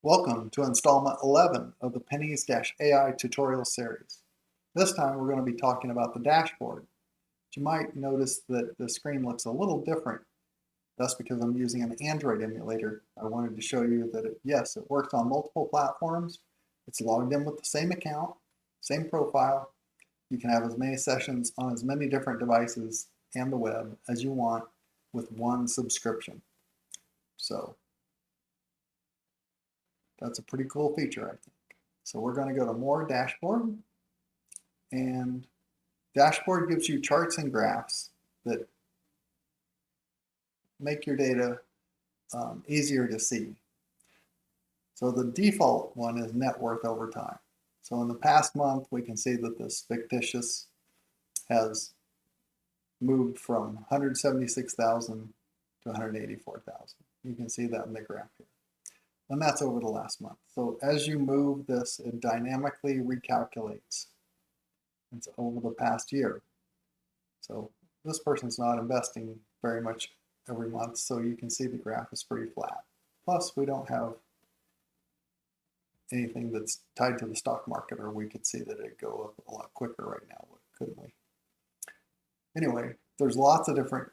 Welcome to installment 11 of the Pennies-AI tutorial series. This time we're going to be talking about the dashboard. You might notice that the screen looks a little different. That's because I'm using an Android emulator. I wanted to show you that yes, it works on multiple platforms. It's logged in with the same account, same profile. You can have as many sessions on as many different devices and the web as you want with one subscription. So that's a pretty cool feature, I think. So we're going to go to More Dashboard, and Dashboard gives you charts and graphs that make your data easier to see. So the default one is net worth over time. So in the past month, we can see that this fictitious has moved from 176,000 to 184,000. You can see that in the graph here. And that's over the last month. So as you move this, it dynamically recalculates. It's over the past year. So this person's not investing very much every month, so you can see the graph is pretty flat. Plus, we don't have anything that's tied to the stock market, or we could see that it'd go up a lot quicker right now, couldn't we? Anyway, there's lots of different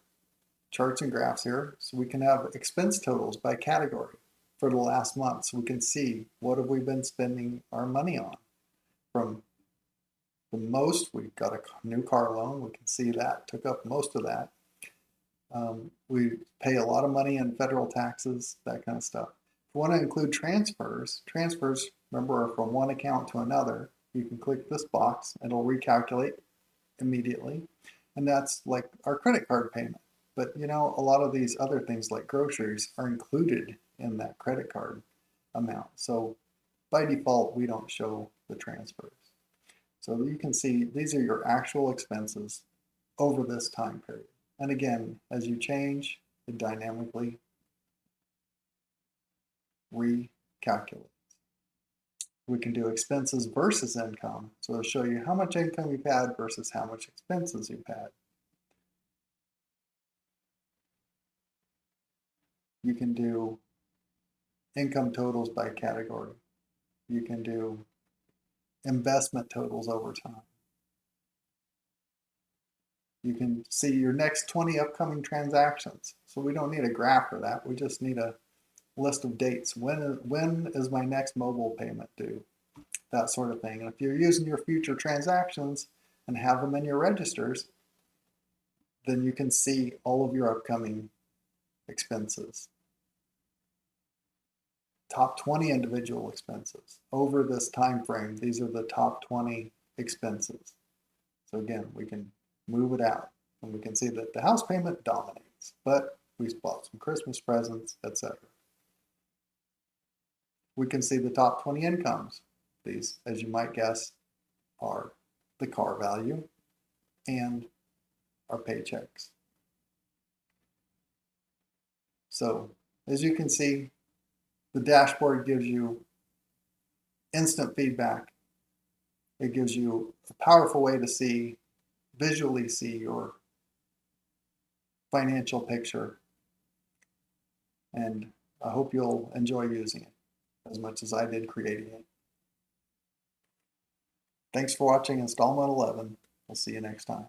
charts and graphs here. So we can have expense totals by category for the last month, so we can see what have we been spending our money on. From the most, we got a new car loan. We can see that took up most of that. We pay a lot of money in federal taxes, that kind of stuff. If you want to include transfers, remember, are from one account to another. You can click this box, it'll recalculate immediately. And that's like our credit card payment. But you know, a lot of these other things like groceries are included in that credit card amount. So by default, we don't show the transfers. So you can see these are your actual expenses over this time period. And again, as you change, it dynamically recalculates. We can do expenses versus income. So it'll show you how much income you've had versus how much expenses you've had. You can do income totals by category. You can do investment totals over time. You can see your next 20 upcoming transactions. So we don't need a graph for that. We just need a list of dates. When is my next mobile payment due? That sort of thing. And if you're using your future transactions and have them in your registers, then you can see all of your upcoming expenses. Top 20 individual expenses over this time frame. These are the top 20 expenses. So again, we can move it out, and we can see that the house payment dominates, but we bought some Christmas presents, etc. We can see the top 20 incomes. These, as you might guess, are the car value and our paychecks. So as you can see, the dashboard gives you instant feedback. It gives you a powerful way to visually see your financial picture. And I hope you'll enjoy using it as much as I did creating it. Thanks for watching installment 11. We'll see you next time.